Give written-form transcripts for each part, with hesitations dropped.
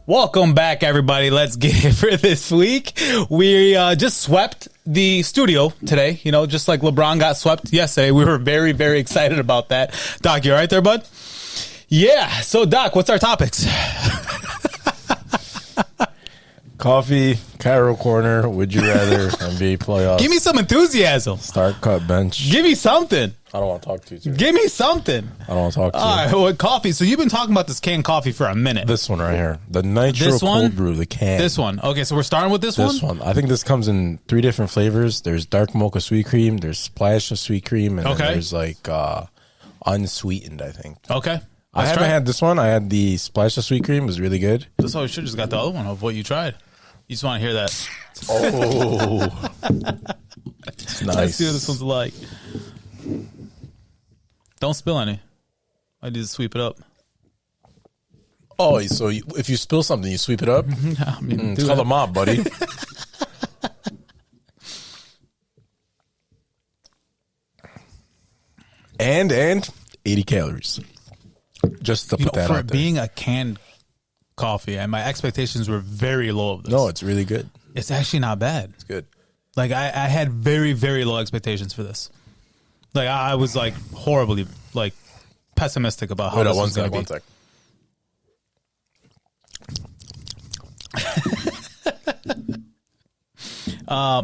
Welcome back, everybody. Let's get it for this week. We just swept the studio today. You know, just like LeBron got swept yesterday. We were very, very excited about that. Doc, you all right there, bud? Yeah. So, Doc, what's our topics? Coffee, Chiro Corner, would you rather, NBA playoffs. Give me some enthusiasm. Start, cut, bench. Give me something. I don't want to talk to you today. Give me something. I don't want to talk to you. All right, well, coffee. So you've been talking about this canned coffee for a minute. This one right here. The Nitro Cold Brew, the can. This one. Okay, so we're starting with this one? This one. I think this comes in 3 different flavors. There's dark mocha sweet cream, there's splash of sweet cream, and then there's like unsweetened, I think. Okay. I haven't had this one. I had the splash of sweet cream. It was really good. That's why we should have just got the other one of what you tried. You just want to hear that. Oh. It's nice. Let's see what this one's like. Don't spill any. I need to sweep it up. Oh, so if you spill something, you sweep it up? I mean, It's called a mop, buddy. and 80 calories. Just to put that out there. For being a canned coffee, and my expectations were very low of this. No, it's really good. It's actually not bad. It's good. Like, I had very, very low expectations for this. Like, I was, like, horribly, like, pessimistic about how this was going to be. One sec.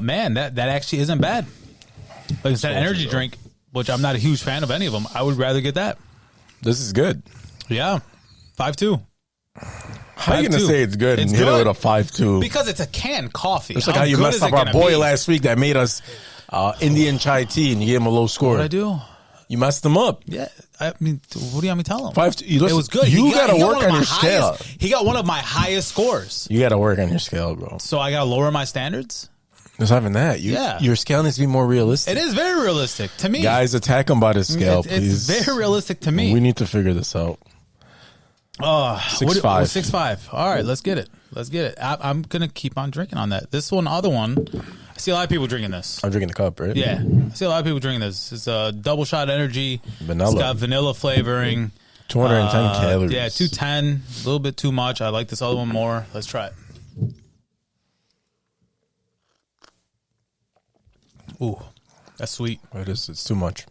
Man, that actually isn't bad. Like, it's that energy drink, which I'm not a huge fan of any of them. I would rather get that. This is good. Yeah. 5.2. How are you going to say it's good and hit it with a 5.2? Because it's a canned coffee. It's like how you messed up our boy last week that made us Indian chai tea and you gave him a low score. What'd I do? You messed him up. Yeah. I mean, what do you want me to tell him? 5.2. It was good. You got to work on your scale. He got one of my highest scores. You got to work on your scale, bro. So I got to lower my standards? There's not even that. Your scale needs to be more realistic. It is very realistic to me. Guys, attack him by the scale, please. It's very realistic to me. We need to figure this out. 6.5. 6.5. All right, let's get it. I'm going to keep on drinking on that. This one, other one, I see a lot of people drinking this. I'm drinking the cup, right? Yeah. I see a lot of people drinking this. It's a double shot energy. Vanilla. It's got vanilla flavoring. 210 calories. Yeah, 210. A little bit too much. I like this other one more. Let's try it. Ooh, that's sweet. It is. It's too much.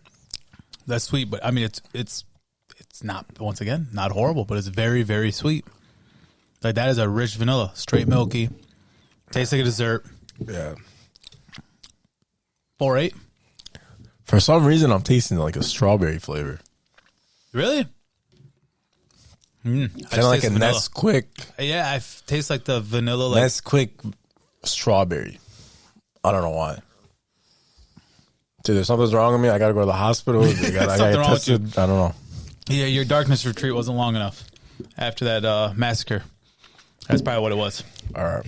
That's sweet, but I mean, it's not, once again, not horrible, but it's very, very sweet. Like, that is a rich vanilla, straight milky, tastes like a dessert. Yeah. 4.8. For some reason, I'm tasting like a strawberry flavor. Really? Kind of like a Nesquik. Yeah, I taste like the vanilla. Like, Nesquik strawberry. I don't know why. Dude, there's something's wrong with me. I got to go to the hospital. I got tested. I don't know. Yeah, your darkness retreat wasn't long enough after that massacre. That's probably what it was. All right.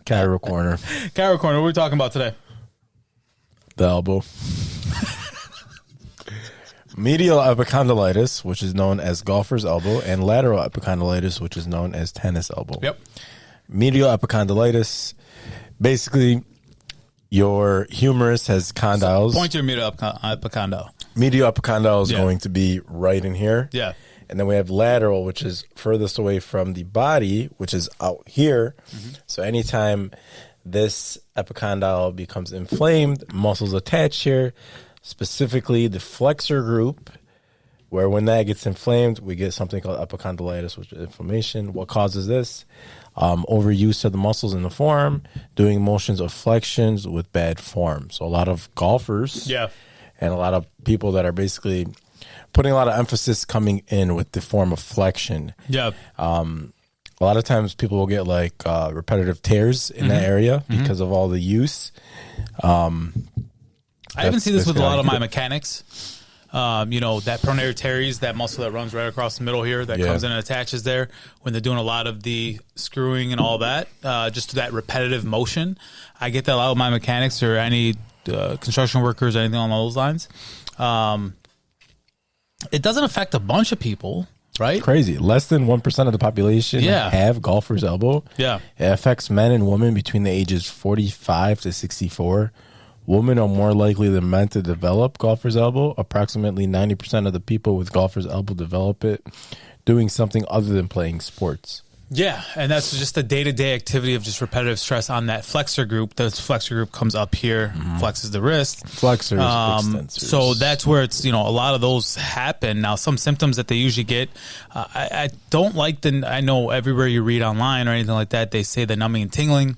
Chiro Corner. Chiro Corner, what are we talking about today? The elbow. Medial epicondylitis, which is known as golfer's elbow, and lateral epicondylitis, which is known as tennis elbow. Yep. Medial epicondylitis, basically, your humerus has condyles. So point to your medial epicondyle. Medial epicondyle is going to be right in here. Yeah. And then we have lateral, which is furthest away from the body, which is out here. Mm-hmm. So anytime this epicondyle becomes inflamed, muscles attached here, specifically the flexor group, where when that gets inflamed, we get something called epicondylitis, which is inflammation. What causes this? Overuse of the muscles in the forearm, doing motions of flexions with bad form. So a lot of golfers and a lot of people that are basically putting a lot of emphasis coming in with the form of flexion. Yeah. A lot of times people will get like repetitive tears in that area because of all the use. I even see this with a lot of my mechanics. You know, that pronator teres, that muscle that runs right across the middle here that comes in and attaches there when they're doing a lot of the screwing and all that, just that repetitive motion. I get that a lot of my mechanics or any construction workers or anything along those lines. It doesn't affect a bunch of people, right? Crazy. Less than 1% of the population have golfer's elbow. Yeah. It affects men and women between the ages 45 to 64. women are more likely than men to develop golfer's elbow. Approximately 90% of the people with golfer's elbow develop it doing something other than playing sports. Yeah, and that's just the day-to-day activity of just repetitive stress on that flexor group. The flexor group comes up here, flexes the wrist. Flexors, extensors. So that's where it's, a lot of those happen. Now, some symptoms that they usually get, I don't like I know everywhere you read online or anything like that, they say the numbing and tingling.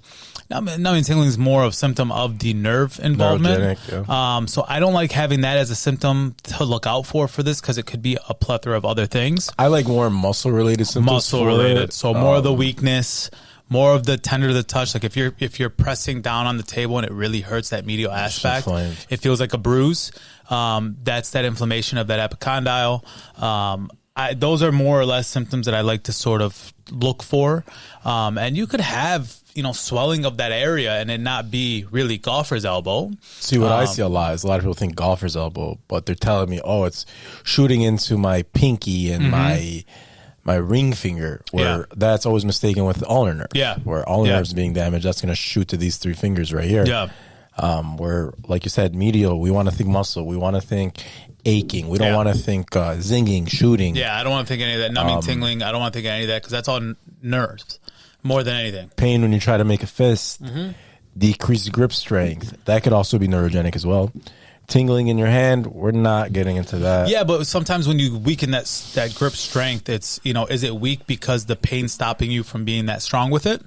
Numbing and tingling is more of a symptom of the nerve involvement. Yeah. So I don't like having that as a symptom to look out for this because it could be a plethora of other things. I like more muscle-related symptoms. Muscle-related. So more of the weakness, more of the tender to the touch. Like if you're pressing down on the table and it really hurts that medial aspect, it feels like a bruise. That's that inflammation of that epicondyle. Those are more or less symptoms that I like to sort of look for. And you could have, swelling of that area and it not be really golfer's elbow. See, what I see a lot is a lot of people think golfer's elbow, but they're telling me, oh, it's shooting into my pinky and my ring finger, where that's always mistaken with the ulnar nerve. Yeah. Where ulnar nerve is being damaged, that's going to shoot to these three fingers right here. Yeah. Where, like you said, medial, we want to think muscle. We want to think aching. We don't want to think zinging, shooting. Yeah, I don't want to think any of that. Numbing, tingling, I don't want to think any of that because that's all nerves more than anything. Pain when you try to make a fist, decreased grip strength. That could also be neurogenic as well. Tingling in your hand, we're not getting into that. Yeah, but sometimes when you weaken that grip strength, it's, is it weak because the pain's stopping you from being that strong with it?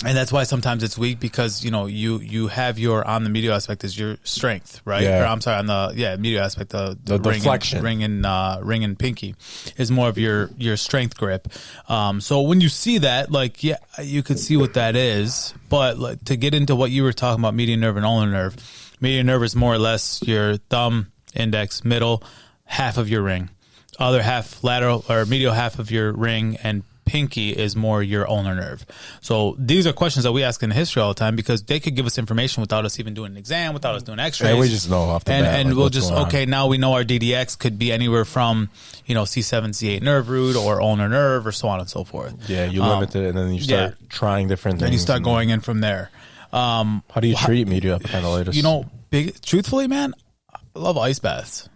And that's why sometimes it's weak because, you have on the medial aspect is your strength, right? Yeah. Or, I'm sorry, on the medial aspect, the deflection. ring and pinky is more of your strength grip. So when you see that, you could see what that is. But to get into what you were talking about, median nerve and ulnar nerve, median nerve is more or less your thumb, index, middle, half of your ring. Other half lateral or medial half of your ring, and pinky is more your ulnar nerve. So these are questions that we ask in history all the time because they could give us information without us even doing an exam, without us doing x-rays. Yeah, we just know off the bat. And we'll just, now we know our DDX could be anywhere from, C7, C8 nerve root or ulnar nerve or so on and so forth. Yeah, you limit it and then you start trying different things. Then you start going in from there. How do you treat medial epicondylitis? Truthfully, man, I love ice baths.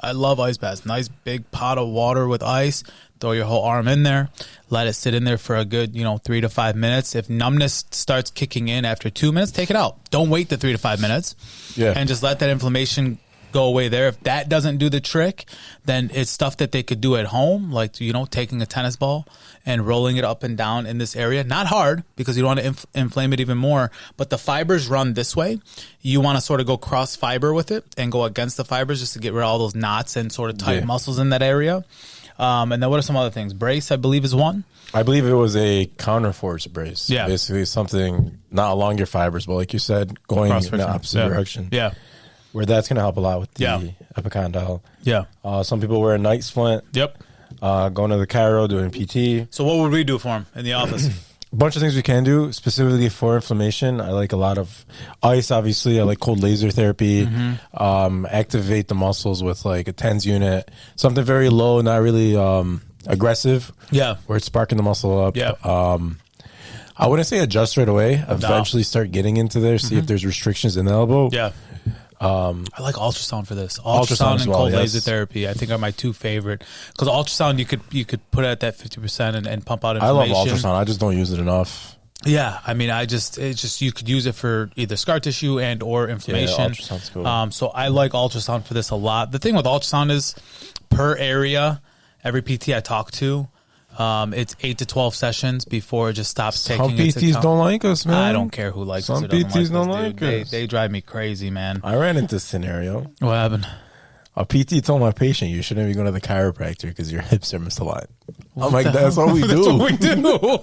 I love ice baths. Nice big pot of water with ice. Throw your whole arm in there. Let it sit in there for a good, 3 to 5 minutes. If numbness starts kicking in after 2 minutes, take it out. Don't wait the 3 to 5 minutes. Yeah. And just let that inflammation go away there. If that doesn't do the trick, then it's stuff that they could do at home, like, taking a tennis ball and rolling it up and down in this area. Not hard because you don't want to inflame it even more, but the fibers run this way. You want to sort of go cross fiber with it and go against the fibers just to get rid of all those knots and sort of tight muscles in that area. And then what are some other things? Brace, I believe, is one. I believe it was a counterforce brace. Yeah. Basically something not along your fibers, but like you said, going in the opposite direction. Yeah. Where that's going to help a lot with the epicondyle. Yeah. Some people wear a night splint. Yep. Going to the chiro, doing PT. So what would we do for him in the office? A bunch of things we can do specifically for inflammation. I like a lot of ice, obviously. I like cold laser therapy. Activate the muscles with like a TENS unit. Something very low, not really aggressive. Yeah. Where it's sparking the muscle up. Yeah. I wouldn't say adjust right away. Eventually start getting into there, see if there's restrictions in the elbow. Yeah. I like ultrasound for this. Ultrasound and cold laser therapy, I think, are my two favorite. Because ultrasound, you could put it at that 50% and pump out inflammation. I love ultrasound. I just don't use it enough. Yeah, I mean, it's just you could use it for either scar tissue and or inflammation. Yeah, ultrasound's cool. So I like ultrasound for this a lot. The thing with ultrasound is per area, every PT I talk to, it's 8 to 12 sessions before it just stops taking. Some PTs don't like us, man. I don't care who likes us. Some PTs don't like us. They drive me crazy, man. I ran into this scenario. What happened? A PT told my patient, "You shouldn't be going to the chiropractor because your hips are misaligned." I'm like, "That's what we do." That's what we do.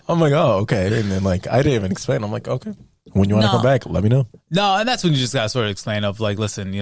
I'm like, "Oh, okay." And then I didn't even explain. I'm like, "Okay, when you want to come back, let me know." No, and that's when you just got to sort of explain listen,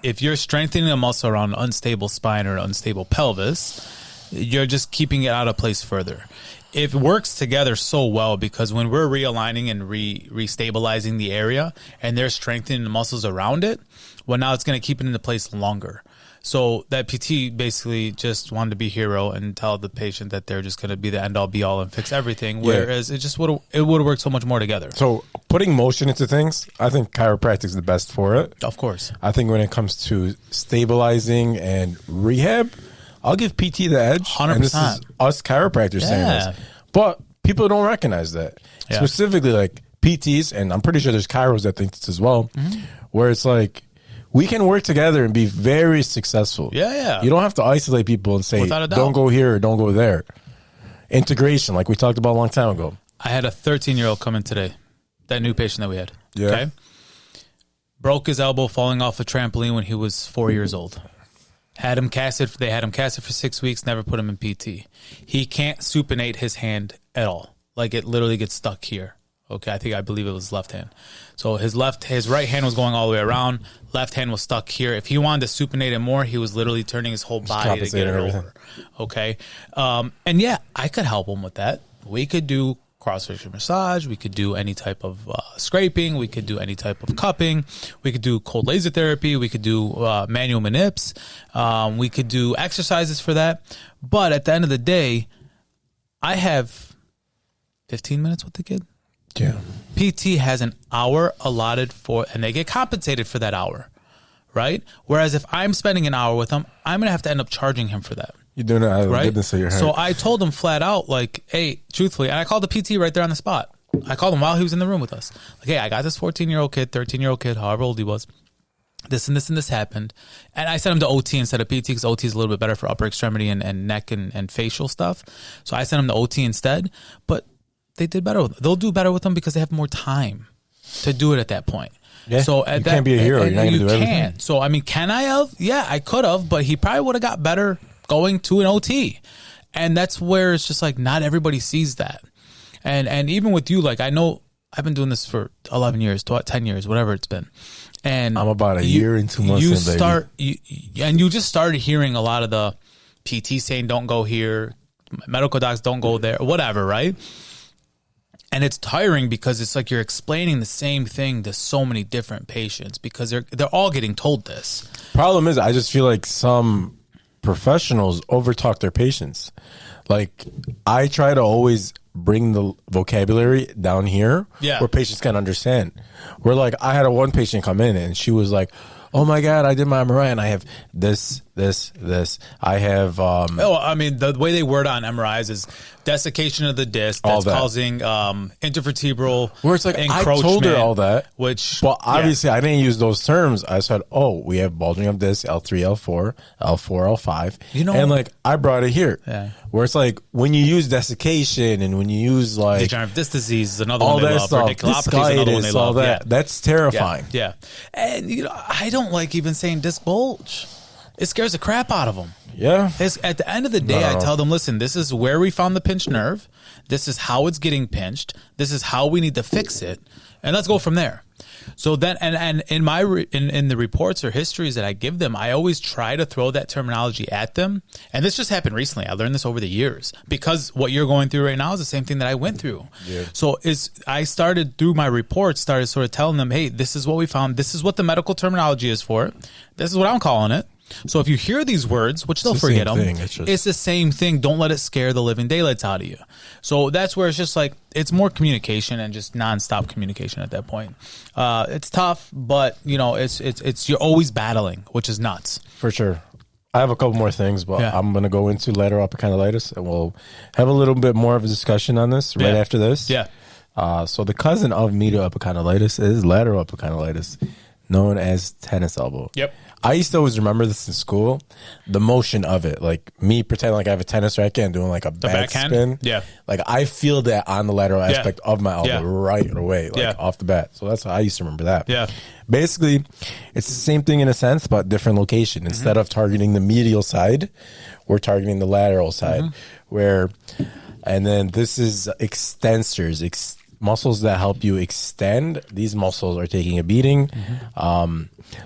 if you're strengthening a muscle around an unstable spine or an unstable pelvis, you're just keeping it out of place further. It works together so well because when we're realigning and restabilizing the area and they're strengthening the muscles around it, well, now it's going to keep it into place longer. So that PT basically just wanted to be hero and tell the patient that they're just going to be the end all be all and fix everything. Whereas it would have worked so much more together. So putting motion into things, I think chiropractic is the best for it. Of course. I think when it comes to stabilizing and rehab, I'll give PT the edge. 100%. And this is us chiropractors saying this. But people don't recognize that. Yeah. Specifically like PTs, and I'm pretty sure there's chiros that think this as well, where it's like, we can work together and be very successful. Yeah. You don't have to isolate people and say, don't go here or don't go there. Integration, like we talked about a long time ago. I had a 13-year-old come in today, that new patient that we had. Yeah. Okay. Broke his elbow falling off a trampoline when he was 4 years old. They had him casted for 6 weeks, never put him in PT. He can't supinate his hand at all. Like it literally gets stuck here. Okay, I believe it was left hand. So his right hand was going all the way around. Left hand was stuck here. If he wanted to supinate it more, he was literally turning his whole body to get it over. Okay, and yeah, I could help him with that. We could do cross-section massage. We could do any type of scraping. We could do any type of cupping. We could do cold laser therapy. We could do manual manips. We could do exercises for that. But at the end of the day, I have 15 minutes with the kid. Yeah. PT has an hour allotted for, and they get compensated for that hour, right? Whereas if I'm spending an hour with them, I'm going to have to end up charging him for that. You're doing it out of the goodness of your heart. So I told him flat out, like, hey, truthfully, and I called the PT right there on the spot. I called him while he was in the room with us. Like, hey, I got this 14-year-old kid, 13-year-old kid, however old he was. This and this and this happened. And I sent him to OT instead of PT because OT is a little bit better for upper extremity and neck and facial stuff. So I sent him to OT instead. But they did better with them. They'll do better with them because they have more time to do it at that point. Yeah, so you can't be a hero. You're not going to do everything. So, I mean, can I have? Yeah, I could have, but he probably would have got better going to an OT. And that's where it's just like not everybody sees that. And even with you, like I know I've been doing this for 11 years, 10 years, whatever it's been. And I'm about a year and 2 months in, baby. You just started hearing a lot of the PT saying don't go here, medical docs don't go there, whatever, right? And it's tiring because it's like you're explaining the same thing to so many different patients because they're all getting told this. Problem is, I just feel like some professionals overtalk their patients. Like, I try to always bring the vocabulary down here where patients can understand. Where, like, I had one patient come in and she was like, oh my God, I did my MRI and I have this. I have. I mean, the way they word on MRIs is desiccation of the disc that's causing intervertebral where it's like, encroachment. I told her all that. But obviously, I didn't use those terms. I said, oh, we have bulging of disc, L3, L4, L4, L5. And like, I brought it here. Yeah. Where it's like, when you use desiccation and when you use like. Degenerative disc disease is another all one they that love. stuff, Radiculopathy is another one they love. all that. That's terrifying. Yeah. And, I don't like even saying disc bulge. It scares the crap out of them. Yeah. At the end of the day, I tell them, listen, this is where we found the pinched nerve. This is how it's getting pinched. This is how we need to fix it. And let's go from there. So then, and in in the reports or histories that I give them, I always try to throw that terminology at them. And this just happened recently. I learned this over the years because what you're going through right now is the same thing that I went through. Yeah. So I started through my reports, started sort of telling them, hey, this is what we found. This is what the medical terminology is for it. This is what I'm calling it. So if you hear these words, which they'll forget them, it's the same thing. Don't let it scare the living daylights out of you. So that's where it's just like, it's more communication and just nonstop communication at that point. It's tough, but it's you're always battling, which is nuts. For sure. I have a couple more things, but I'm going to go into lateral epicondylitis and we'll have a little bit more of a discussion on this right after this. Yeah. So the cousin of medial epicondylitis is lateral epicondylitis, known as tennis elbow. Yep. I used to always remember this in school, the motion of it. Like me pretending like I have a tennis racket and doing like a backhand spin. Yeah. Like I feel that on the lateral aspect of my elbow right away, like off the bat. So that's how I used to remember that. Yeah. Basically, it's the same thing in a sense, but different location. Instead of targeting the medial side, we're targeting the lateral side. And then this is extensors, muscles that help you extend. These muscles are taking a beating.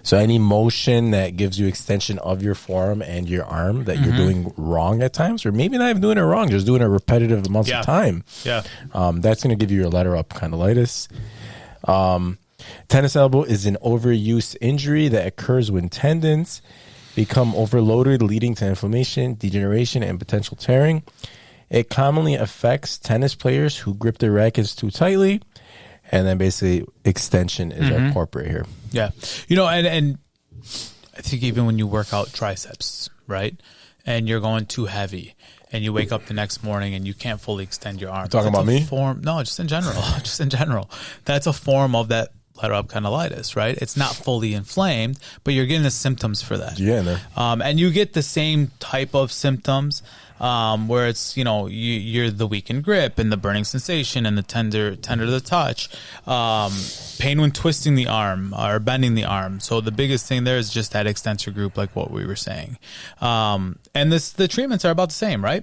So any motion that gives you extension of your forearm and your arm that you're doing wrong at times, or maybe not even doing it wrong, just doing it repetitive amounts of time. Yeah. That's going to give you your lateral epicondylitis. Tennis elbow is an overuse injury that occurs when tendons become overloaded, leading to inflammation, degeneration, and potential tearing. It commonly affects tennis players who grip their rackets too tightly. And then basically extension is our corporate here. Yeah. You know, and I think even when you work out triceps, right, and you're going too heavy, and you wake up the next morning and you can't fully extend your arms. Talking about me? No, just in general. Just in general. That's a form of that lateral epicondylitis, right? It's not fully inflamed, but you're getting the symptoms for that. Yeah. And you get the same type of symptoms where it's, you know, you're the weakened grip and the burning sensation and the tender to the touch, pain when twisting the arm or bending the arm. So the biggest thing there is just that extensor group, like what we were saying. And the treatments are about the same, right?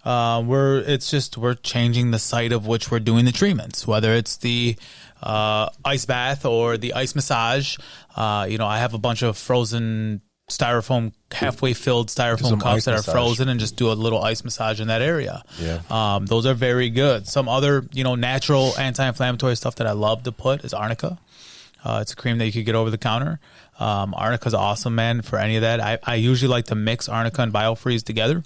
We're changing the site of which we're doing the treatments, whether it's the ice bath or the ice massage. You know, I have a bunch of frozen styrofoam, halfway filled styrofoam cups that are frozen, and just do a little ice massage in that area. Yeah. Those are very good. Some other, you know, natural anti-inflammatory stuff that I love to put is arnica. It's a cream that you could get over the counter. Arnica's awesome, man, for any of that. I usually like to mix arnica and BioFreeze together.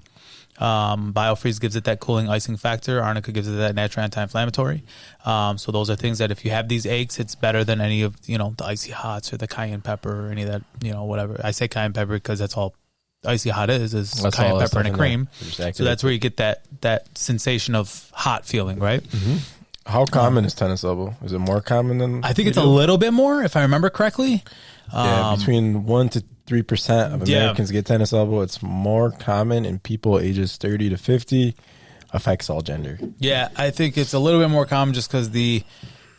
BioFreeze gives it that cooling icing factor. Arnica gives it that natural anti-inflammatory. So those are things that if you have these aches, it's better than any of, you know, the icy hots or the cayenne pepper or any of that, you know, whatever. I say cayenne pepper because that's all icy hot is cayenne pepper and a cream. So that's where you get that sensation of hot feeling, right? Mm-hmm. How common is tennis elbow? Is it more common than? I think it's a little bit more, if I remember correctly. Yeah, between 1 to 3% of Americans get tennis elbow. It's more common in people ages 30 to 50. Affects all gender. Yeah, I think it's a little bit more common just because the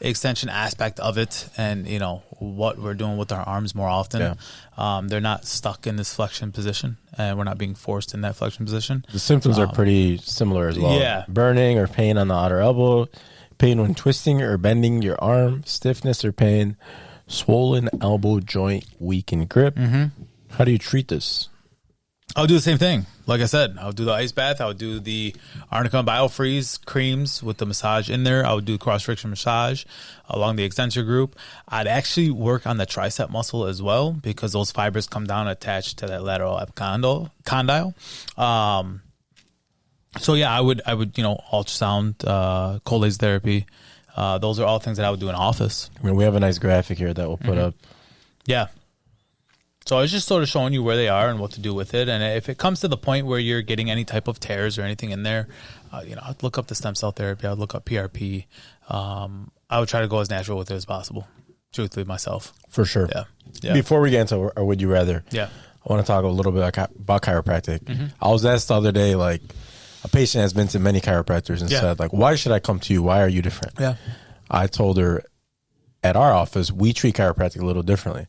extension aspect of it, and you know what we're doing with our arms more often. Yeah. They're not stuck in this flexion position, and we're not being forced in that flexion position. The symptoms are pretty similar as well. Yeah, burning or pain on the outer elbow, pain when twisting or bending your arm, stiffness or pain, swollen elbow joint, weakened grip. Mm-hmm. How do you treat this? I'll do the same thing. Like I said, I'll do the ice bath. I'll do the arnica and BioFreeze creams with the massage in there. I would do cross-friction massage along the extensor group. I'd actually work on the tricep muscle as well because those fibers come down attached to that lateral epicondyle. So yeah, I would you know, ultrasound, cold laser therapy. Those are all things that I would do in office. I mean, we have a nice graphic here that we'll put up. Yeah. So it's just sort of showing you where they are and what to do with it. And if it comes to the point where you're getting any type of tears or anything in there, you know, I'd look up the stem cell therapy. I'd look up PRP. I would try to go as natural with it as possible, truthfully, myself. For sure. Yeah. Before we get into or would you rather, I want to talk a little bit about chiropractic. Mm-hmm. I was asked the other day, like, a patient has been to many chiropractors and said, like, why should I come to you? Why are you different? Yeah. I told her, at our office, we treat chiropractic a little differently,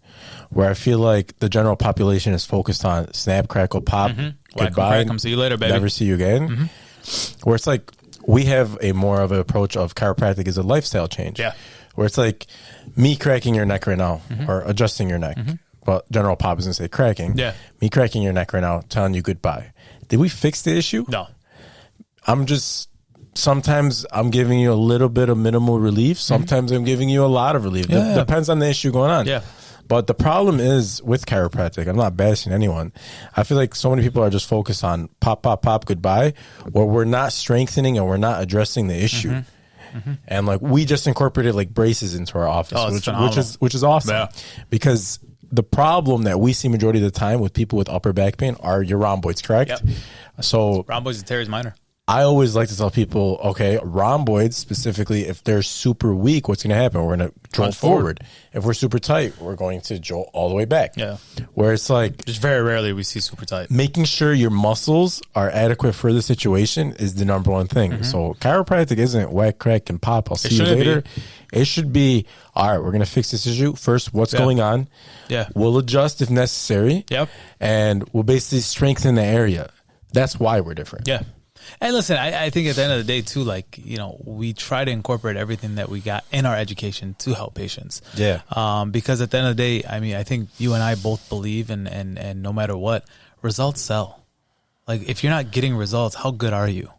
where I feel like the general population is focused on snap, crackle, pop, goodbye, come see you later, baby. Never see you again. Mm-hmm. Where it's like we have a more of an approach of chiropractic is a lifestyle change. Yeah. Where it's like me cracking your neck right now or adjusting your neck. But general pop is going to say cracking. Yeah. Me cracking your neck right now, telling you goodbye. Did we fix the issue? No. Sometimes I'm giving you a little bit of minimal relief. Sometimes I'm giving you a lot of relief. Depends on the issue going on. Yeah. But the problem is with chiropractic, I'm not bashing anyone. I feel like so many people are just focused on pop, pop, pop, goodbye, where we're not strengthening and we're not addressing the issue. And like we just incorporated like braces into our office, which is awesome because the problem that we see majority of the time with people with upper back pain are your rhomboids, correct? Yep. So rhomboids and teres minor. I always like to tell people, okay, rhomboids specifically, if they're super weak, what's going to happen? We're going to jolt forward. If we're super tight, we're going to jolt all the way back. Yeah. Where it's like... just very rarely we see super tight. Making sure your muscles are adequate for the situation is the number one thing. So chiropractic isn't whack, crack, and pop. I'll see you later. It should be, all right, we're going to fix this issue. First, what's going on? Yeah. We'll adjust if necessary. Yep. And we'll basically strengthen the area. That's why we're different. Yeah. And listen, I think at the end of the day, too, like, you know, we try to incorporate everything that we got in our education to help patients. Yeah. Because at the end of the day, I mean, I think you and I both believe and no matter what, results sell. Like, if you're not getting results, how good are you?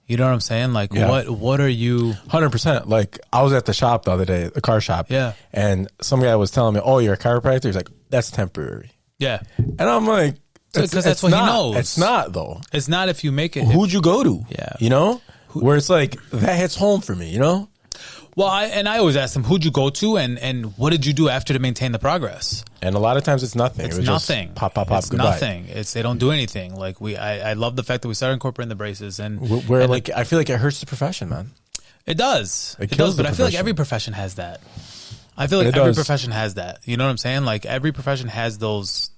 You know what I'm saying? Like, what are you? 100%. Like, I was at the shop the other day, the car shop. Yeah. And some guy was telling me, oh, you're a chiropractor? He's like, that's temporary. Yeah. And I'm like, Because that's what he knows. It's not, though. It's not if you make it. Who'd you go to? Yeah. You know? Where it's like, that hits home for me, you know? Well, I always ask them, who'd you go to and what did you do after to maintain the progress? And a lot of times it's nothing. It's nothing. nothing. Pop, It's goodbye. nothing. They don't do anything. Like I love the fact that we started incorporating the braces and I feel like it hurts the profession, man. It does. It does, kills the but I feel like profession. every profession has that. I feel like It every does. profession has that. You know what I'm saying? Like every profession has those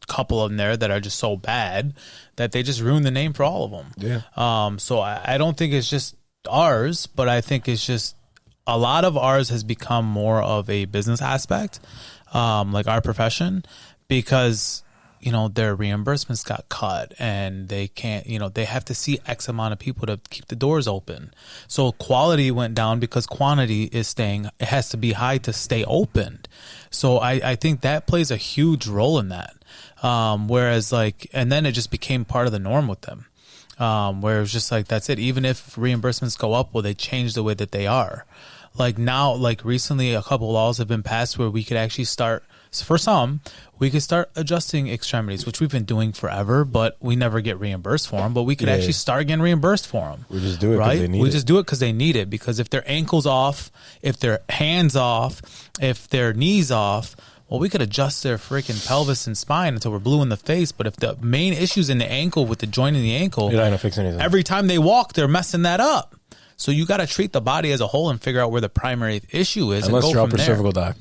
couple of them there that are just so bad that they just ruin the name for all of them. Yeah. So I don't think it's just ours, but I think it's just a lot of ours has become more of a business aspect, like our profession, because, you know, their reimbursements got cut and they can't, you know, they have to see X amount of people to keep the doors open. So quality went down because quantity is staying, it has to be high to stay opened. So I think that plays a huge role in that. Whereas like, and then it just became part of the norm with them. Where it's just like, that's it. Even if reimbursements go up, well, they change the way that they are. Like now, like recently, a couple of laws have been passed where we could actually start, for some, we could start adjusting extremities, which we've been doing forever, but we never get reimbursed for them. But we could actually start getting reimbursed for them. We just do it because right? they need it. We just do it because they need it. Because if their ankle's off, if their hands off, if their knees off, well, we could adjust their freaking pelvis and spine until we're blue in the face. But if the main issue's in the ankle with the joint in the ankle, You're not gonna fix anything. every time they walk, they're messing that up. So you got to treat the body as a whole and figure out where the primary issue is. Unless and go you're from upper there. cervical doc.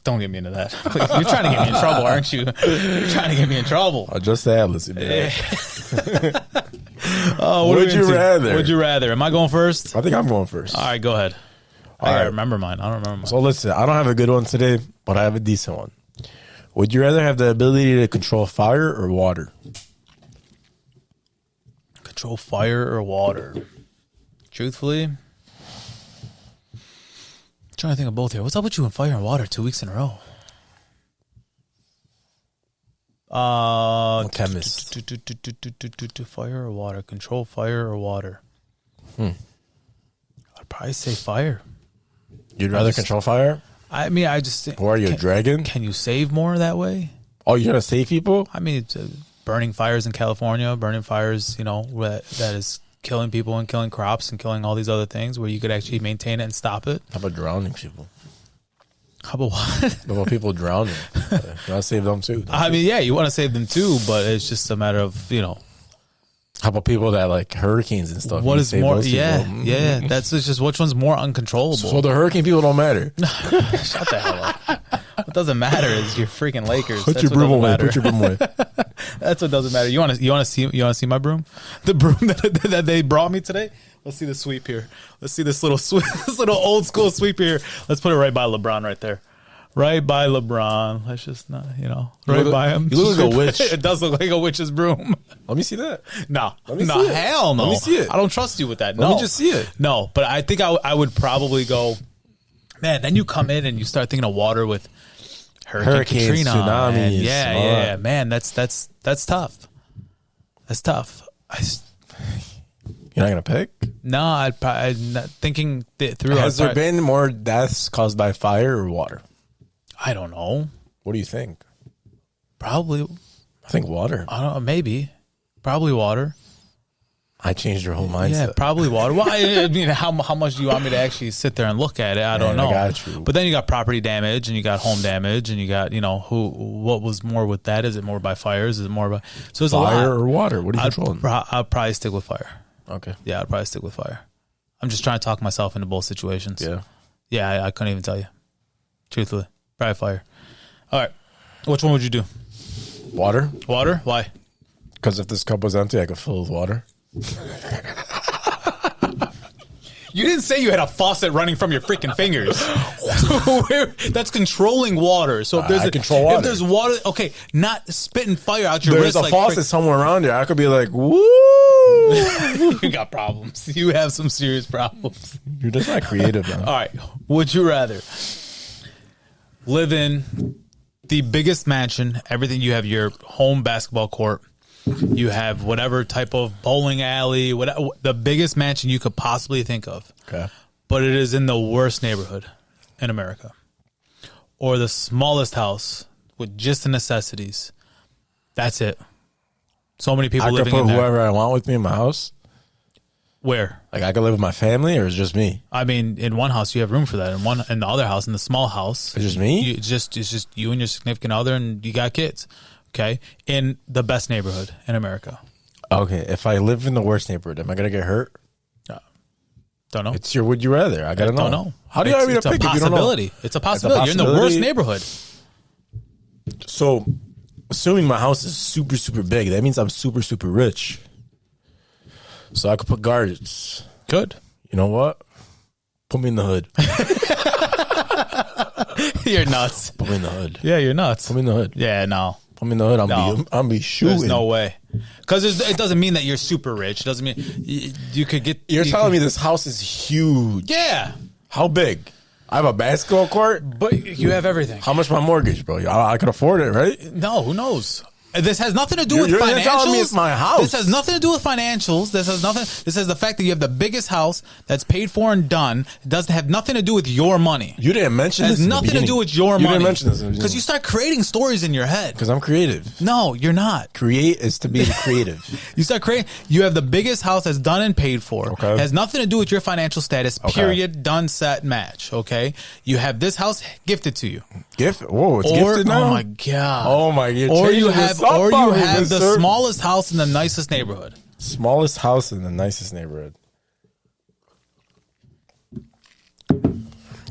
Don't get me into that. Please. You're trying to get me in trouble, aren't you? You're trying to get me in trouble. Adjust the atlas. Oh, Would you rather? Would you rather? Am I going first? I think I'm going first. All right, go ahead. I All gotta right. remember mine. I don't remember mine. So listen, I don't have a good one today, but I have a decent one. Would you rather have the ability to control fire or water? Control fire or water? Truthfully, I'm trying to think of both here. What's up with you in fire and water 2 weeks in a row? I'm a chemist. Fire or water? Control fire or water? I'd probably say fire. You'd rather control fire? I mean, I just think. Or are you a dragon? Can you save more that way? Oh, you're gonna save people? I mean, it's, burning fires in California, burning fires, you know, that is killing people and killing crops and killing all these other things where you could actually maintain it and stop it. How about drowning people? How about what? How about people drowning? You want to save them too? I mean, yeah, you want to save them too, but it's just a matter of, you know, How about people that like hurricanes and stuff? what You is save more, those people? yeah. That's just which one's more uncontrollable. So the hurricane people don't matter. Shut the hell up. What doesn't matter is your freaking Lakers. Put That's your what broom doesn't away. matter. Put your broom away. That's what doesn't matter. You want to see my broom? The broom that they brought me today. Let's see the sweep here. Let's see this little sweep, this little old school sweep here. Let's put it right by LeBron right there. Right by LeBron. Let's just not, you know, right by him. You look like a witch. It does look like a witch's broom. Let me see that. No, Let me no, see it. hell no. Let me see it. I don't trust you with that. Let No, me just see it. No, but I think I would probably go. Man, then you come in and you start thinking of water with Hurricane Hurricanes, Katrina, tsunamis, and yeah, all yeah, that. man, that's tough. That's tough. You're not gonna pick. No, I'm not thinking it through. Has there been more deaths caused by fire or water? I don't know. What do you think? Probably. I think water. I don't know. Maybe. Probably water. I changed your whole mindset. Yeah, probably water. Well, I mean, how much do you want me to actually sit there and look at it? I don't Man, know. I got you. But then you got property damage, and you got home damage, and you got, you know, what was more with that? Is it more by fires? Is it more by so it's Fire a lot. or water? What are you I'd controlling? probably stick with fire. Okay. Yeah, I'd probably stick with fire. I'm just trying to talk myself into both situations. Yeah. Yeah, I couldn't even tell you. Truthfully, probably fire. All right, which one would you do? Water? Water? Why? Because if this cup was empty, I could fill it with water. You didn't say you had a faucet running from your freaking fingers. That's controlling water. So if there's I control water. If there's water, okay, not spitting fire out your There's wrist. a faucet somewhere around here. I could be like, woo! You got problems. You have some serious problems. You're just not creative, man. All right. Would you rather live in the biggest mansion, everything you have, your home basketball court, you have whatever type of bowling alley, whatever, the biggest mansion you could possibly think of, Okay. but it is in the worst neighborhood in America, or the smallest house with just the necessities. That's it. So many people I living could in put there. whoever I want with me in my house. Where? Like I could live with my family, or it's just me? I mean, in one house you have room for that. In the other house, in the small house, It's just me. it's just you and your significant other, and you got kids. Okay, in the best neighborhood in America. Okay, if I live in the worst neighborhood, am I gonna get hurt? Don't know. It's your would you rather. I gotta know. Don't know. How do you have to It's a pick if you don't know? possibility. It's a possibility. You're in the worst neighborhood. So, assuming my house is super, super big, that means I'm super, super rich. So I could put guards. Good. You know what? Put me in the hood. You're nuts. Put me in the hood. Yeah, you're nuts. Put me in the hood. Yeah, no. Put me in the hood. No. I'm be shooting. There's no way. Because it doesn't mean that you're super rich. It doesn't mean you could get. You're telling me this house is huge. Yeah. How big? I have a basketball court. But you have everything. How much my mortgage, bro? I could afford it, right? No, who knows? This has nothing to do with You're financials. telling me it's my house. This has nothing to do with financials. This has the fact that you have the biggest house that's paid for and done. It doesn't have nothing to do with your money. You didn't mention It this. has nothing to do with your money. You didn't mention this because you start creating stories in your head. Because I'm creative. No, you're not. Create is to be creative. You start creating. You have the biggest house that's done and paid for. Okay. It has nothing to do with your financial status. Okay. Period. Done. Set. Match. Okay. You have this house gifted to you. Gift? Whoa, it's gifted now? Oh my god. Oh my god. Or you have the smallest house in the nicest neighborhood. Smallest house in the nicest neighborhood.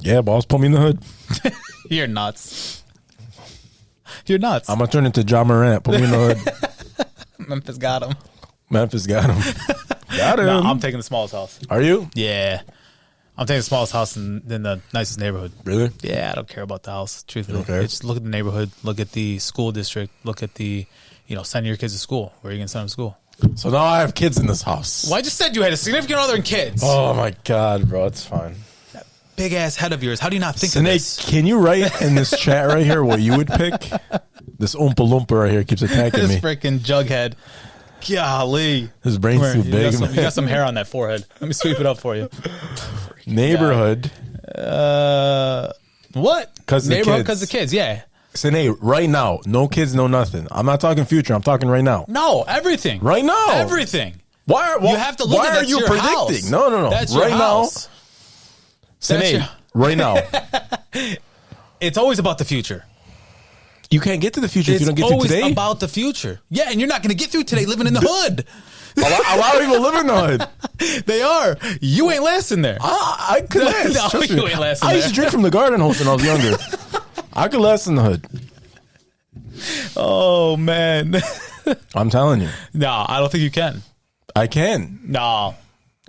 Yeah, boss, put me in the hood. You're nuts. You're nuts. I'm gonna turn into John Morant. Put me in the hood. Memphis got him. Memphis got him. Got him. No, I'm taking the smallest house. Are you? Yeah. I'm taking the smallest house in the nicest neighborhood. Really? Yeah, I don't care about the house, truthfully. Okay. Just look at the neighborhood, look at the school district, look at the, send your kids to school. Where are you going to send them to school? So now I have kids in this house. Well, I just said you had a significant other and kids. Oh my god, bro, it's fine. That big ass head of yours. How do you not think Snake, of this? can you write in this chat right here what you would pick? This Oompa Loompa right here keeps attacking This me. freaking jughead. Golly. His brain's too big. You got some hair on that forehead. Let me sweep it up for you. Neighborhood. What? Because neighborhood because the kids, yeah. Sine, right now, no kids, no nothing. I'm not talking future. I'm talking right now. No, everything. Right now. Everything. Why? You have to look why at are that's you your predicting? house. No. That's right your house. now. Sine, right now. It's always about the future. You can't get to the future if you don't get through today. It's always about the future. Yeah, and you're not going to get through today living in the hood. A lot of people live in the hood. They are. You ain't lasting there. I could last. No, Trust you me. ain't lasting I used to drink from the garden hose when I was younger. I could last in the hood. Oh, man. I'm telling you. No, I don't think you can. I can. No,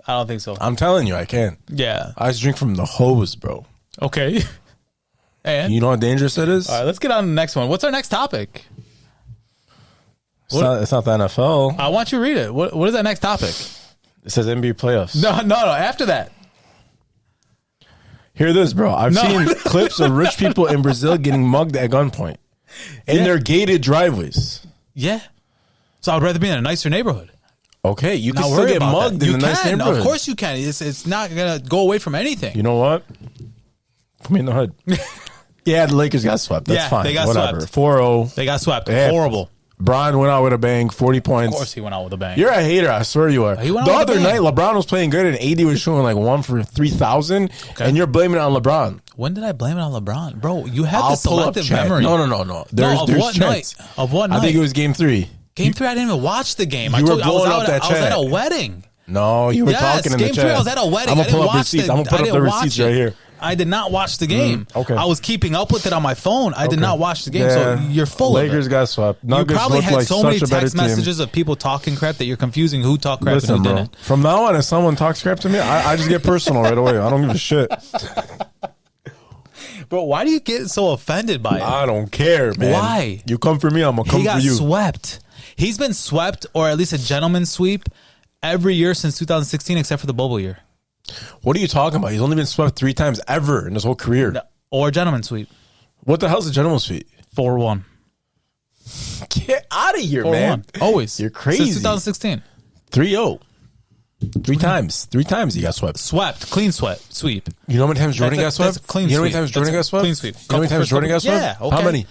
I don't think so. I'm telling you, I can. Yeah. I used to drink from the hose, bro. Okay. And? You know how dangerous that is? All right, let's get on to the next one. What's our next topic? It's not the NFL. I want you to read it. What is that next topic? It says NBA playoffs. No. After that. Hear this, bro. I've seen clips of rich people in Brazil getting mugged at gunpoint in their gated driveways. Yeah. So I'd rather be in a nicer neighborhood. Okay, you can Not still worry get about mugged that. in You a nice can. neighborhood. Of course you can. It's not going to go away from anything. You know what? Put me in the hood. Yeah, the Lakers got swept. That's Yeah, fine. they got Whatever. swept. 4-0. They got swept. Yeah. Horrible. Bron went out with a bang, 40 points. Of course he went out with a bang. You're a hater. I swear you are. He went The out with a other bang. night, LeBron was playing good, and AD was shooting like 1 for 3,000, and you're blaming it on LeBron. When did I blame it on LeBron? Bro, you have I'll the pull up selective chat. memory. No. There's what chats. night? Of what night? I think it was game 3. Game 3, I didn't even watch the game. I You were told you, blowing up that I was at chat. a wedding. No, you were talking in the game chat. 3, I was at a wedding. I'm I going to didn't pull up watch receipts. the, I'm going to put I up the didn't receipts watch right it. here. I did not watch the game. Okay. I was keeping up with it on my phone. I did not watch the game. So you're full Lakers of it. got swept. You Nuggets probably look had like so many such a better text team. messages of people talking crap that you're confusing who talked crap Listen, and who bro. didn't. From now on, if someone talks crap to me, I just get personal right away. I don't give a shit. Bro, why do you get so offended by it? I don't care, man. Why? You come for me, I'm gonna come He got for you. swept. He's been swept, or at least a gentleman's sweep, every year since 2016, except for the bubble year. What are you talking about? He's only been swept 3 times ever in his whole career. No, or gentleman's sweep. What the hell's a gentleman's sweep? 4-1. Get out of here, 4-1. man. Always. You're crazy. Since 2016. 3-0. 3 times. 3 times he got swept. Swept. Clean sweep. You know how many times Jordan got That's swept? a clean You know how many sweep. times Jordan That's got a swept? clean sweep. You know how many times Jordan got swept? Yeah, okay. How many?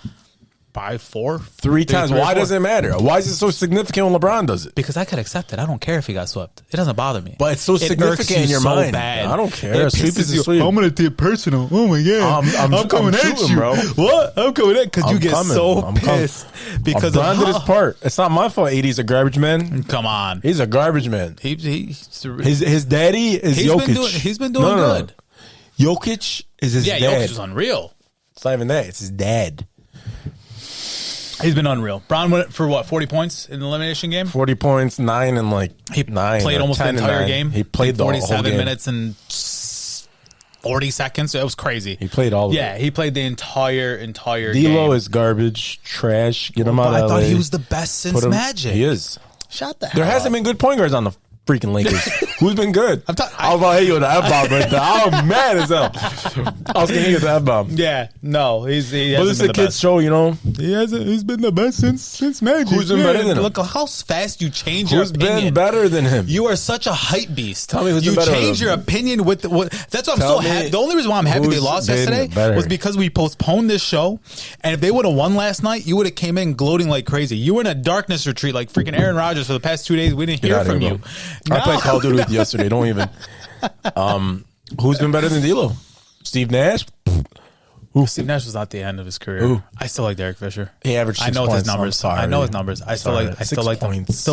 By 4? 3 times. Why does it matter? Why is it so significant when LeBron does it? Because I could accept it. I don't care if he got swept. It doesn't bother me. But it's so significant in your mind. Bad. I don't care. Sweep is a sweep. I'm going to take it personal. Oh, my God. I'm coming at you. Bro. What? I'm coming at because you get so pissed. Because LeBron did his part. It's not my fault. AD's a garbage man. Come on. He's a garbage man. His daddy is Jokic. He's been doing good. Jokic is his dad. Yeah, Jokic is unreal. It's not even that. It's his dad. He's been unreal. Brown went for what, 40 points in the elimination game? 40 points, 9 and like he 9. Played almost the entire game. He played the whole game. 47 minutes and 40 seconds. It was crazy. He played all of it. Yeah, he played the entire game. D'Lo is garbage, trash. Get him out of LA. I thought he was the best since Magic. He is. Shut the hell up. There hasn't been good point guards on the freaking Lakers. Who's been good? I was about to hit you with the F-bomb right there. I'm mad as hell. I was going to hit you with the F-bomb. Yeah, no. He but it's a kid's show, you know. He's been the best since Magic. Who's been better than him? Look how fast you change your opinion. Who's been better than him? You are such a hype beast. Tell me who's been better than him. You change your opinion with what. That's why I'm so happy. The only reason why I'm happy they lost yesterday was because we postponed this show. And if they would have won last night, you would have came in gloating like crazy. You were in a darkness retreat like freaking Aaron Rodgers for the past 2 days. We didn't hear from you. I played Call of Duty with you yesterday. Don't even. Who's been better than D'Lo? Steve Nash? Steve Nash was not the end of his career. I still like Derek Fisher. He averaged 6 points. His numbers. I know his numbers. I still like them. Still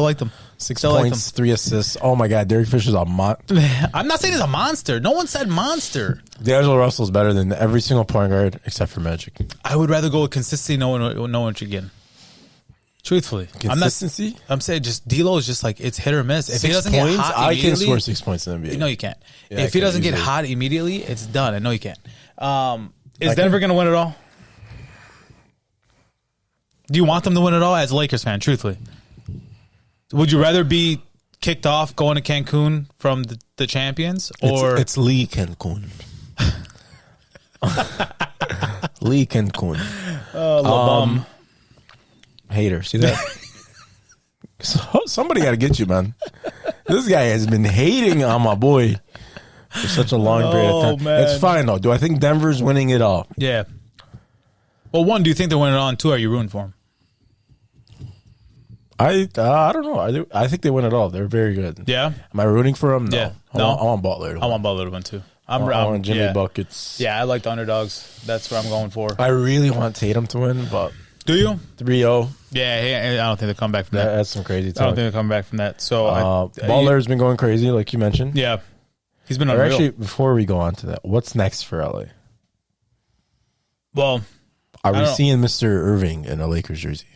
like them. 6 points, 3 assists. Oh my God, Derek Fisher's a monster. I'm not saying he's a monster. No one said monster. D'Angelo Russell's better than every single point guard except for Magic. I would rather go with consistency. No one should get. Truthfully, consistency. I'm saying just D'Lo is just like it's hit or miss. If he doesn't get hot I can score 6 points in the NBA. No, you can't. Yeah, if he doesn't get hot immediately, it's done. I know you can't. Is Denver going to win it all? Do you want them to win it all as a Lakers fan? Truthfully, would you rather be kicked off going to Cancun from the champions, or it's Lee Cancun? Lee Cancun. Hater, see that? Somebody got to get you, man. This guy has been hating on my boy for such a long period of time. Man. It's fine though. Do I think Denver's winning it all? Yeah. Well, 1, do you think they're winning it all? And 2, are you rooting for them? I don't know. I think they win it all. They're very good. Yeah. Am I rooting for them? No. Yeah. I want Butler to win. I want Butler to win too. I want Jimmy buckets. Yeah, I like the underdogs. That's what I'm going for. I really want Tatum to win, but. Do you? 3-0. Yeah, I don't think they'll come back from that. That's some crazy talk. I don't think they'll come back from that. So Butler's been going crazy, like you mentioned. Yeah. He's been unreal. Actually, before we go on to that, what's next for LA? Well, are we seeing Mr. Irving in a Lakers jersey?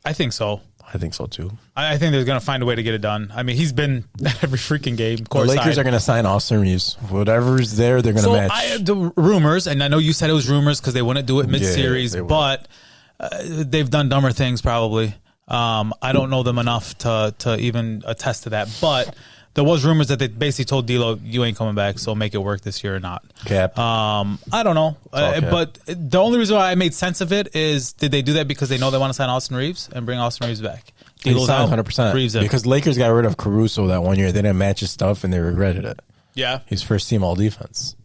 I think so. I think so too. I think they're going to find a way to get it done. I mean, he's been at every freaking game. The Lakers are going to sign Austin Reaves. Whatever's there, they're going to match. The rumors, and I know you said it was rumors because they wouldn't do it mid-series, but they've done dumber things probably. I don't know them enough to even attest to that, but there was rumors that they basically told D'Lo, you ain't coming back, so make it work this year or not. Cap. I don't know. But the only reason why I made sense of it is, did they do that because they know they want to sign Austin Reaves and bring Austin Reaves back? D'Lo's out, 100%. Reaves in. Because Lakers got rid of Caruso that 1 year. They didn't match his stuff, and they regretted it. Yeah. He's first team all defense.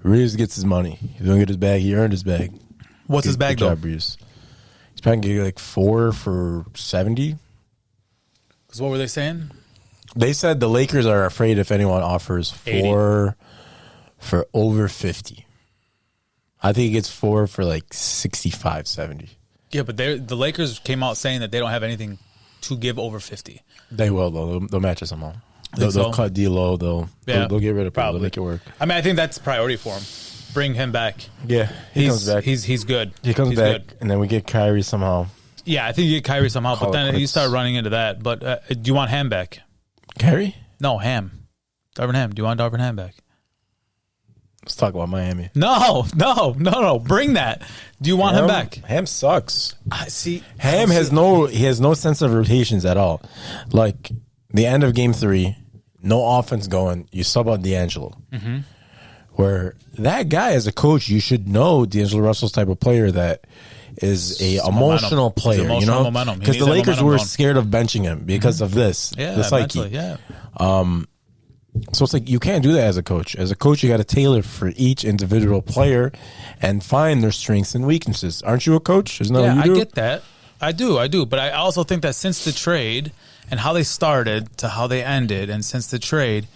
Reaves gets his money. He don't get his bag. He earned his bag. What's his bag, though? Job, Reaves. He's probably going to get like 4 for 70. Because what were they saying? They said the Lakers are afraid if anyone offers 4 for over 50. I think he gets 4 for like 65, 70. Yeah, but the Lakers came out saying that they don't have anything to give over 50. They will, though. They'll match it somehow. They'll cut D'Lo. They'll get rid of people. They'll make it work. I mean, I think that's a priority for him. Bring him back. Yeah, he comes back. He's good. He comes back, and then we get Kyrie somehow. Yeah, I think you get Kyrie somehow, but then you start running into that. But do you want Ham back? Kyrie? No, Ham. Darvin Ham. Do you want Darvin Ham back? Let's talk about Miami. No. Bring that. Do you want him back? Ham sucks. See, Ham has no sense of rotations at all. Like the end of Game 3, no offense going. You sub on D'Angelo. Mm-hmm. Where that guy, as a coach, you should know D'Angelo Russell's type of player that is a emotional player, you know, because the Lakers were scared of benching him because of this, the psyche. So it's like you can't do that as a coach. As a coach, you got to tailor for each individual player and find their strengths and weaknesses. Aren't you a coach? Isn't that what you do? I get that. I do. But I also think that since the trade and how they started to how they ended, and since the trade,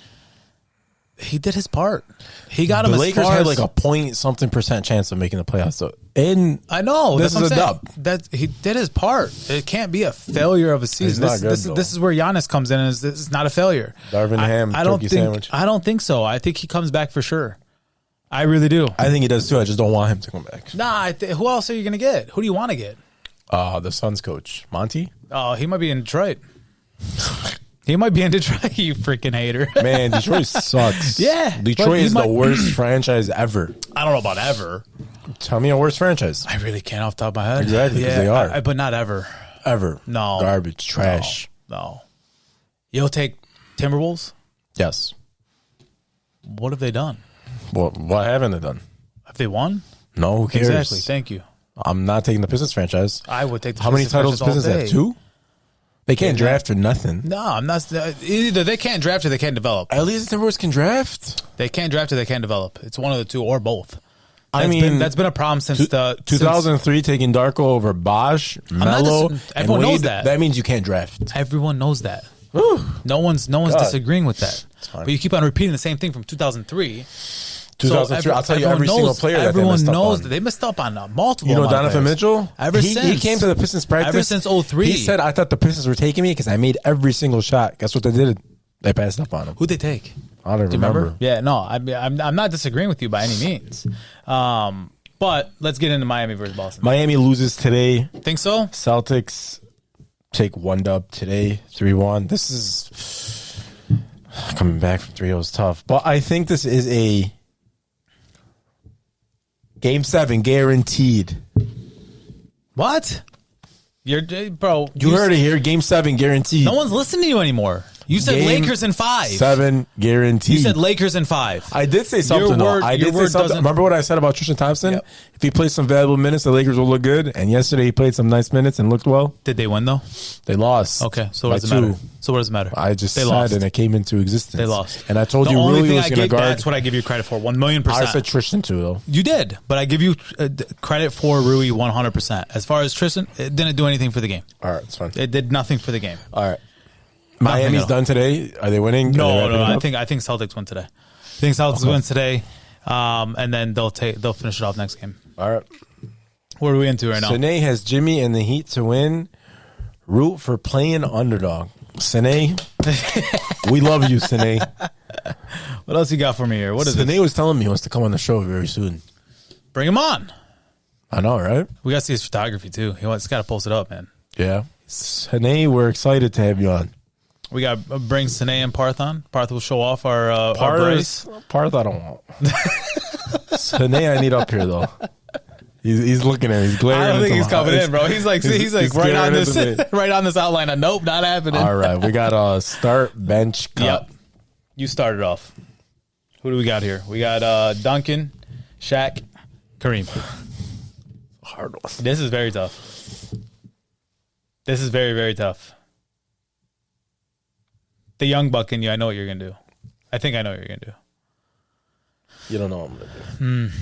he did his part. He got him. The Lakers had like a .something% chance of making the playoffs. So, and I know this is a dub. That he did his part. It can't be a failure of a season. This is where Giannis comes in. This is not a failure. Darvin Ham, turkey sandwich. I don't think so. I think he comes back for sure. I really do. I think he does too. I just don't want him to come back. Nah. Who else are you going to get? Who do you want to get? The Suns coach, Monty. Oh, he might be in Detroit. He might be in Detroit, you freaking hater. Man, Detroit sucks. Yeah. Detroit is the worst franchise ever. I don't know about ever. Tell me a worst franchise. I really can't off the top of my head. Exactly, because they are. But not ever. Ever. No. Garbage, trash. No. You'll take Timberwolves? Yes. What have they done? Well, what haven't they done? Have they won? No, who cares? Exactly. Thank you. I'm not taking the Pistons franchise. I would take the How Pistons many titles franchise Pistons have? 2? They can't draft for nothing. No, I'm not. Either they can't draft or they can't develop. At least the Timberwolves can draft. They can't draft or they can't develop. It's one of the two or both. That's been a problem since 2003 taking Darko over Bosh, Melo, everyone knows that. That means you can't draft. Everyone knows that. No one's disagreeing with that. But you keep on repeating the same thing from 2003. 2003. I'll tell you every single player that they missed up on. Everyone knows that they missed up on multiple. You know Donovan Mitchell? He came to the Pistons practice. Ever since 2003. He said, I thought the Pistons were taking me because I made every single shot. Guess what they did? They passed up on him. Who'd they take? I don't remember. Yeah, no. I'm not disagreeing with you by any means. But let's get into Miami versus Boston. Miami loses today. Think so? Celtics take 1 dub today, 3-1. This is coming back from 3-0 is tough. But I think this is a Game 7 guaranteed. What? You heard it here. Game 7 guaranteed. No one's listening to you anymore. You said Game Lakers in 5. 7 guaranteed. You said Lakers in 5. I did say something. I did say something. Remember what I said about Tristan Thompson? Yep. If he plays some valuable minutes, the Lakers will look good. And yesterday he played some nice minutes and looked well. Did they win though? They lost. Okay, so what does it matter? So what does it matter? I just said, and it came into existence. They lost. And I told you Rui was going to guard. That's what I give you credit for. 1,000,000%. I said Tristan too, though. You did, but I give you credit for Rui 100%. As far as Tristan, it didn't do anything for the game. All right, it's fine. It did nothing for the game. All right. Miami's done today. Are they winning? No. I think Celtics win today. I think Celtics win today, and then they'll finish it off next game. All right. What are we into right now? Sine has Jimmy and the Heat to win. Root for playing underdog. Sine, we love you, Sine. What else you got for me here? What is Sine it? was telling me he wants to come on the show very soon. Bring him on. I know, right? We got to see his photography too. He's got to post it up, man. Yeah. Sine, we're excited to have you on. We got to bring Sine and Parth on. Parth will show off our Bryce. Parth, I don't want. Sine, I need up here, though. He's looking at me. He's glaring. I don't think he's coming in, bro. He's like right on this outline. Nope, not happening. All right, we got a start bench cut. Yep. You started off. Who do we got here? We got Duncan, Shaq, Kareem. Hard one. This is very tough. This is very, very tough. The young buck in you, I know what you're going to do. I think I know what you're going to do. You don't know what I'm going to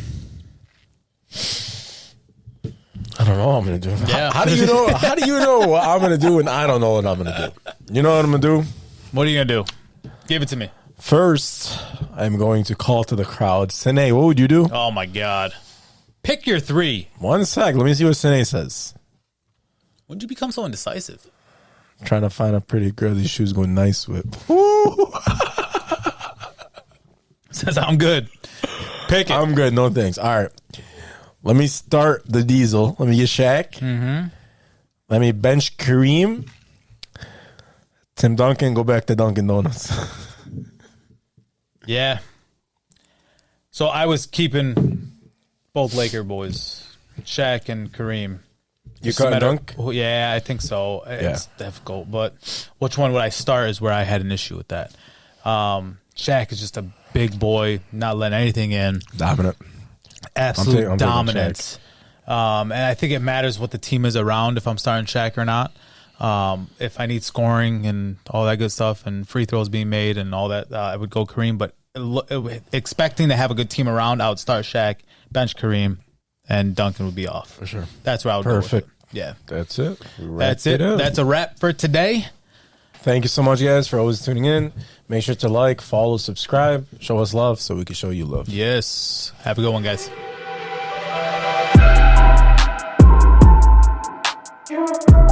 do. I don't know what I'm going to do. Yeah. How do you know? How do you know what I'm going to do and I don't know what I'm going to do? You know what I'm going to do? What are you going to do? Give it to me. First, I'm going to call to the crowd. Sine, what would you do? Oh, my God. Pick your 3. 1 sec. Let me see what Sine says. When did you become so indecisive? Trying to find a pretty girl these shoes go nice with. Says I'm good. Pick it. I'm good. No thanks. All right. Let me start the diesel. Let me get Shaq. Mm-hmm. Let me bench Kareem. Tim Duncan, go back to Dunkin' Donuts. Yeah. So I was keeping both Laker boys, Shaq and Kareem. You cut Dunk? Yeah, I think so. It's difficult, but which one would I start is where I had an issue with that. Shaq is just a big boy, not letting anything in. Dominant. Absolute I'm dominance. And I think it matters what the team is around if I'm starting Shaq or not. If I need scoring and all that good stuff and free throws being made and all that, I would go Kareem. But expecting to have a good team around, I would start Shaq, bench Kareem, and Duncan would be off. For sure. That's where I would Perfect. go with it. Yeah. That's it. That's it. That's a wrap for today. Thank you so much, guys, for always tuning in. Make sure to like, follow, subscribe, show us love so we can show you love. Yes. Have a good one, guys. WYR